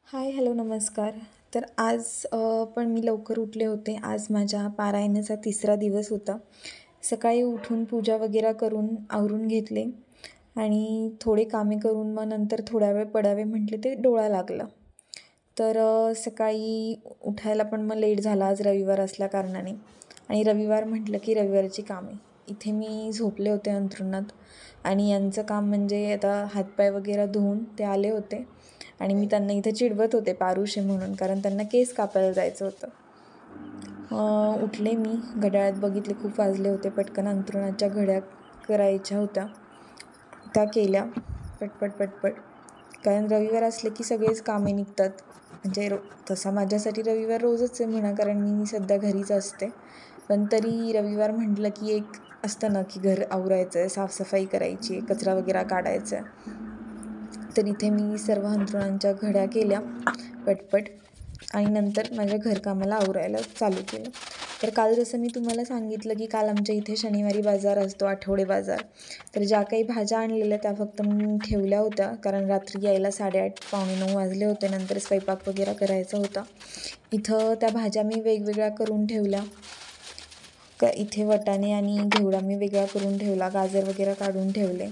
हाय, hello, नमस्कार. तर आज पण मी लवकर उठले होते. आज माझ्या पारायणाचा तिसरा दिवस होता. सकाळी उठून पूजा वगैरे करून आवरून घेतले आणि थोडे कामे करून मग नंतर थोडा वेळ पडावे म्हटले ते डोळा लागला. तर सकाळी उठायला पण मग लेट झाला आज रविवार असल्याकारणाने. आणि रविवार म्हटलं की रविवारची कामे. इथे मी झोपले होते अंथरुणात आणि यांचं काम म्हणजे आता हातपाय वगैरे धुवून ते आले होते आणि मी त्यांना इथे चिडवत होते पारुशे म्हणून, कारण त्यांना केस कापायला जायचं होतं. उठले मी, घड्याळात बघितले, खूप वाजले होते. पटकन अंथरुणाच्या घड्या करायच्या होत्या, त्या केल्या पटपट पटपट. कारण रविवार असले की सगळेच कामे निघतात. म्हणजे तसा माझ्यासाठी रविवार रोजच आहे म्हणा, कारण मी सध्या घरीच असते. पण तरी रविवार म्हटलं की एक असतं ना की घर आवरायचं आहे, साफसफाई करायची आहे, कचरा वगैरे काढायचा आहे. तर इथे मी सर्व अंथरुणांच्या घड्या केल्या पटपट आणि नंतर माझ्या घरकामाला आवरायला चालू केलं. तर काल जसं मी तुम्हाला सांगितलं की काल आमच्या इथे शनिवारी बाजार असतो, आठवडे बाजार. तर ज्या काही भाज्या आणलेल्या त्या फक्त मी ठेवल्या होत्या, कारण रात्री यायला 8:30 पावणे 9 वाजले होते. नंतर स्वयंपाक वगैरे करायचा होता. इथं त्या भाज्या मी वेगवेगळ्या करून ठेवल्या. इथे वाटाणे आणि घेवडा मी वेगळा करून ठेवला, गाजर वगैरे काढून ठेवले.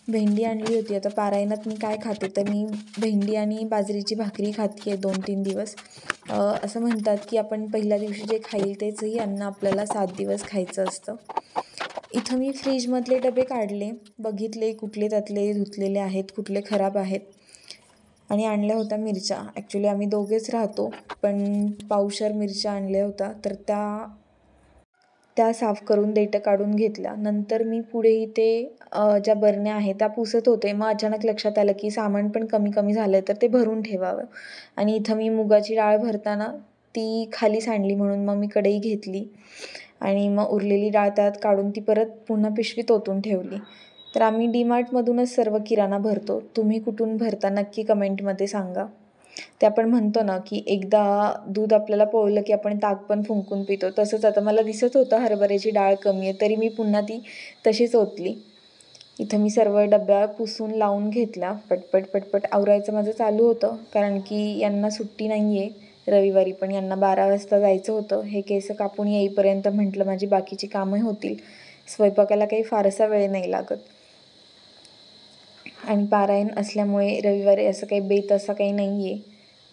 भेंडी आणली होती. आता पारायणात मी काय खाते तर मी भेंडी आणि बाजरीची भाकरी खाते आहे 2-3 दिवस. असं म्हणतात की आपण पहिल्या दिवशी जे खाईल तेचही अन्न आपल्याला 7 दिवस खायचं असतं. इथं मी फ्रीजमधले डबे काढले, बघितले कुठले त्यातले धुतलेले आहेत, कुठले खराब आहेत. आणि आणल्या होत्या मिरच्या. ॲक्च्युली आम्ही दोघेच राहतो, पण पावशेर मिरच्या आणल्या होत्या. तर त्या साफ करून देठं काढून घेतल्या. नंतर मी पुढे इथे ज्या बरण्या आहेत त्या पुसत होते. मग अचानक लक्षात आलं की सामान पण कमी कमी झालं आहे, तर ते भरून ठेवावं. आणि इथं मी मुगाची डाळ भरताना ती खाली सांडली, म्हणून मग मी कढई घेतली आणि मग उरलेली डाळ त्यात काढून ती परत पुन्हा पिशवीत ओतून ठेवली. तर आम्ही डीमार्टमधूनच सर्व किराणा भरतो. तुम्ही कुठून भरता नक्की कमेंटमध्ये सांगा. ते आपण म्हणतो ना की एकदा दूध आपल्याला पोळलं की आपण ताक पण फुंकून पितो, तसंच आता मला दिसत होतं हरभऱ्याची डाळ कमी आहे, तरी मी पुन्हा ती तशीच ओतली. इथं मी सर्व डब्या पुसून लावून घेतल्या. पटपट पटपट आवरायचं माझं चालू होतं, कारण की यांना सुट्टी नाही आहे रविवारी, पण यांना 12 वाजता जायचं होतं. हे केस कापून येईपर्यंत म्हटलं माझी बाकीची कामं होतील. स्वयंपाकाला काही फारसा वेळ नाही लागत. आणि पारायण असल्यामुळे रविवारी असं काही बेत असा काही नाही आहे.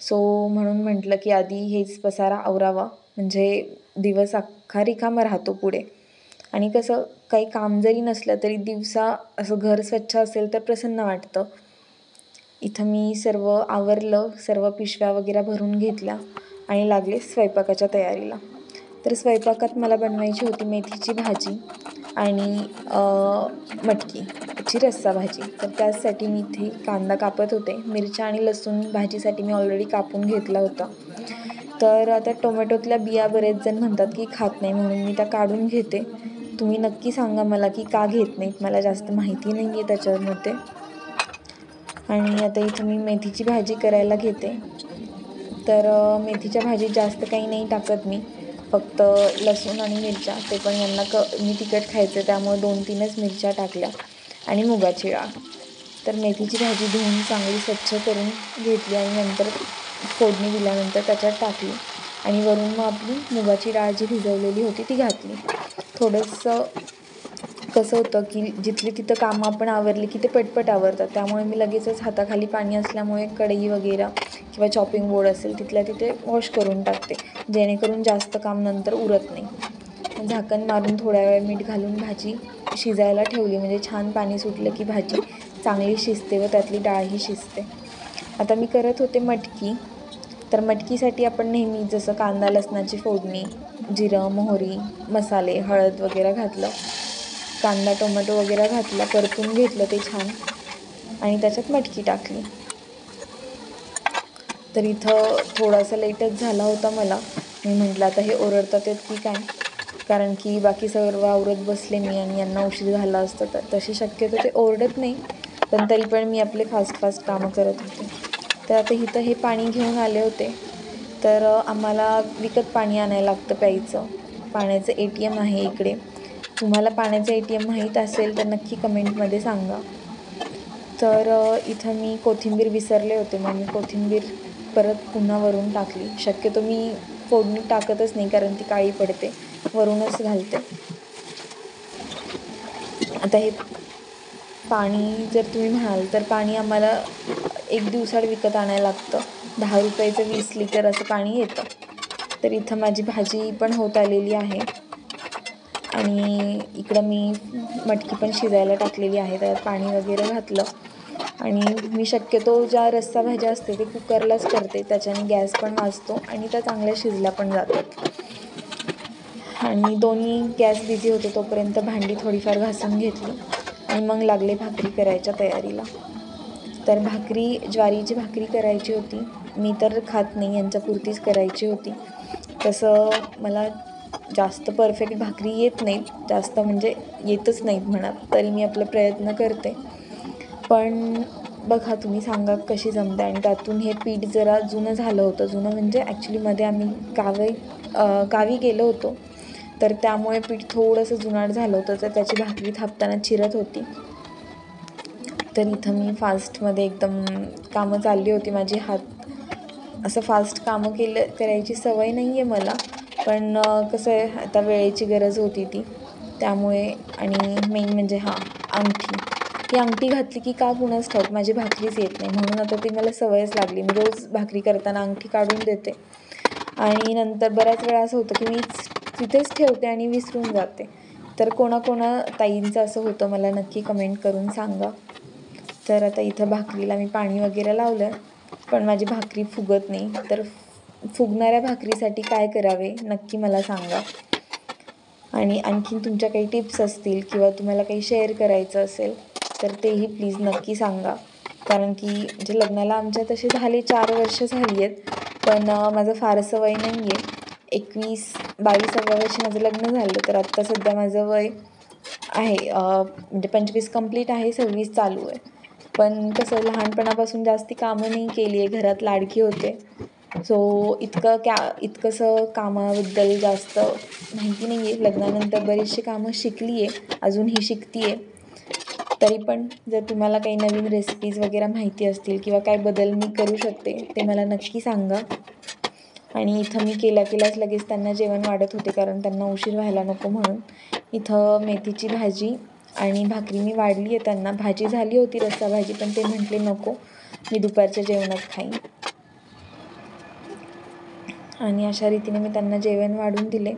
सो म्हणून म्हटलं की आधी हेच पसारा आवरावा, म्हणजे दिवस अख्खा रिकामा राहतो पुढे. आणि कसं काही काम जरी नसलं तरी दिवसा असं घर स्वच्छ असेल तर प्रसन्न वाटतं. इथं मी सर्व आवरलं, सर्व पिशव्या वगैरे भरून घेतल्या आणि लागले स्वयंपाकाच्या तयारीला. तर स्वयंपाकात मला बनवायची होती मेथीची भाजी आणि मटकीची रस्सा भाजी. तर त्यासाठी मी इथे कांदा कापत होते. मिरच्या आणि लसूण भाजीसाठी मी ऑलरेडी कापून घेतला होता. तर आता टोमॅटोतल्या बिया बरेच जण म्हणतात की खात नाही, म्हणून मी त्या काढून घेते. तुम्ही नक्की सांगा मला की का घेत नाहीत, मला जास्त माहिती नाही आहे त्याच्यामध्ये. आणि आता इथं मी मेथीची भाजी करायला घेते. तर मेथीच्या भाजीत जास्त काही नाही टाकत मी, फक्त लसूण आणि मिरच्या. ते पण यांना मी तिखट खायचं त्यामुळे 2-3च मिरच्या टाकल्या आणि मुगाची डाळ. तर मेथीची भाजी धुवून चांगली स्वच्छ करून घेतली आणि नंतर फोडणी दिल्यानंतर त्याच्यात टाकली आणि वरून मग आपली मुगाची डाळ जी भिजवलेली होती ती घातली. थोडंसं कसं होतं की जिथली तिथं कामं आपण आवरली की ते पटपट आवरतात, त्यामुळे मी लगेचच हाताखाली पाणी असल्यामुळे कढई वगैरे किंवा चॉपिंग बोर्ड असेल तिथल्या तिथे वॉश करून टाकते, जेणेकरून जास्त काम नंतर उरत नाही. झाकण मारून थोड्या वेळ मीठ घालून भाजी शिजायला ठेवली, म्हणजे छान पाणी सुटलं की भाजी चांगली शिजते व त्यातली डाळही शिजते. आता मी करत होते मटकी. तर मटकीसाठी आपण नेहमी जसं कांदा लसणाची फोडणी, जिरं मोहरी मसाले हळद वगैरे घातलं, कांदा टोमॅटो वगैरे घातला, परतून घेतलं ते छान आणि त्याच्यात मटकी टाकली. तर इथं थोडासा लेटच झाला होता मला. मी म्हटलं आता हे ओरडतात आहेत की काय, कारण की बाकी सर्व आवरत बसले मी आणि यांना उशीर झाला असतं. तर तशी शक्यतो ते ओरडत नाही, पण तरी पण मी आपले फास्ट कामं करत होते. तर आता इथं हे पाणी घेऊन आले होते. तर आम्हाला विकत पाणी आणायला लागतं प्यायचं. पाण्याचं ATM आहे इकडे. तुम्हाला पाण्याचं ATM माहीत असेल तर नक्की कमेंटमध्ये सांगा. तर इथं मी कोथिंबीर विसरले होते, मग मी कोथिंबीर परत पुन्हा वरून टाकली. शक्यतो मी फोडणी टाकतच नाही कारण ती काळी पडते, वरूनच घालते. आता हे पाणी जर तुम्ही म्हणाल तर पाणी आम्हाला 1 दिवसाआड विकत आणायला लागतं. 10 रुपयाचं 20 लिटर असं पाणी येतं. तर इथं माझी भाजी पण होत आलेली आहे आणि इकडं मी मटकी पण शिजायला टाकलेली आहे. त्यात पाणी वगैरे घातलं आणि मी शक्यतो ज्या रस्सा भाज्या असते ते कुकरलाच करते. त्याच्याने गॅस पण वाचतो आणि त्या चांगल्या शिजल्या पण जातात. आणि दोन्ही गॅस बिझी होते तोपर्यंत भांडी थोडीफार घासून घेतली आणि मग लागले भाकरी करायच्या तयारीला. तर भाकरी ज्वारीची भाकरी करायची होती. मी तर खात नाही, यांच्यापुरतीच करायची होती. तसं मला जास्त परफेक्ट भाकरी येत नाहीत, जास्त म्हणजे येतच नाहीत म्हणा, तरी मी आपला प्रयत्न करते. पण बघा तुम्ही सांगा कशी जमते. आणि त्यातून हे पीठ जरा जुनं झालं होतं. जुनं म्हणजे ॲक्च्युली मध्ये आम्ही गावी गेलो होतो, तर त्यामुळे पीठ थोडंसं जुनाट झालं होतं, तर त्याची भाकरी थापताना चिरत होती. तर इथं मी फास्टमध्ये एकदम कामं चालली होती माझी. असं फास्ट कामं करायची सवय नाही आहे मला, पण कसं आहे आता वेळेची गरज होती ती, त्यामुळे. आणि मेन म्हणजे अंगठी. ही अंगठी घातली की का कुणास ठाऊक माझी भाकरीच येत नाही, म्हणून आता ती मला सवयच लागली. मी रोज भाकरी करताना अंगठी काढून देते आणि नंतर बऱ्याच वेळा असं होतं की मी तिथेच ठेवते आणि विसरून जाते. तर कोणा ताईंचं असं होतं मला नक्की कमेंट करून सांगा. तर आता इथं भाकरीला मी पाणी वगैरे लावलं, पण माझी भाकरी फुगत नाही. तर फुगणाऱ्या भाकरीसाठी काय करावे नक्की मला सांगा. आणि आणखीन तुमच्या काही टिप्स असतील किंवा तुम्हाला काही शेअर करायचं असेल तर तेही प्लीज नक्की सांगा. कारण की म्हणजे लग्नाला आमच्या तसे झाले 4 वर्ष झाली आहेत, पण माझं फारसं वय नाही आहे. 22व्या वर्षी माझं लग्न झालं. तर आत्ता सध्या माझं वय आहे म्हणजे 25 कंप्लीट आहे, 26 चालू आहे. पण कसं लहानपणापासून जास्ती कामं नाही केली आहे, घरात लाडकी होते. सो इतकंसं कामाबद्दल जास्त माहिती नाही आहे. लग्नानंतर बरीचशी कामं शिकली आहे, अजूनही शिकते आहे. तरी पण जर तुम्हाला काही नवीन रेसिपीज वगैरे माहिती असतील किंवा काय बदल मी करू शकते ते मला नक्की सांगा. आणि इथं मी केल्याच लगेच त्यांना जेवण वाढत होते, कारण त्यांना उशीर व्हायला नको म्हणून. इथं मेथीची भाजी आणि भाकरी मी वाढली आहे त्यांना. भाजी झाली होती रस्सा भाजी, पण ते म्हटले नको, मी दुपारच्या जेवणात खाईन. आणि अशा रीतीने मी त्यांना जेवण वाढून दिले.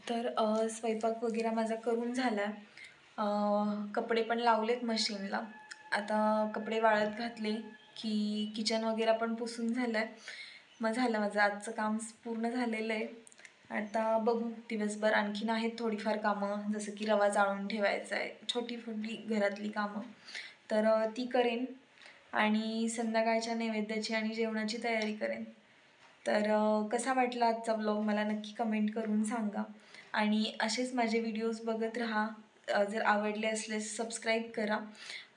तर स्वयंपाक वगैरे माझा करून झाला. कपडे पण लावलेत मशीनला. आता कपडे वाळत घातले की किचन वगैरे पण पुसून झालं आहे. मग झालं माझं आजचं काम पूर्ण झालेलं आहे. आता बघू दिवसभर आणखीन आहेत थोडीफार कामं, जसं की रवा चाळून ठेवायचा आहे, छोटी घरातली कामं, तर ती करेन. आणि संध्याकाळच्या नैवेद्याची आणि जेवणाची तयारी करेन. तर कसा वाटला आजचा व्लॉग मला नक्की कमेंट करून सांगा. आणि असेच माझे व्हिडिओज बघत राहा. जर आवडले असल्यास सबस्क्राईब करा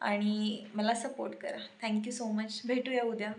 आणि मला सपोर्ट करा. Thank you so much. भेटूया उद्या.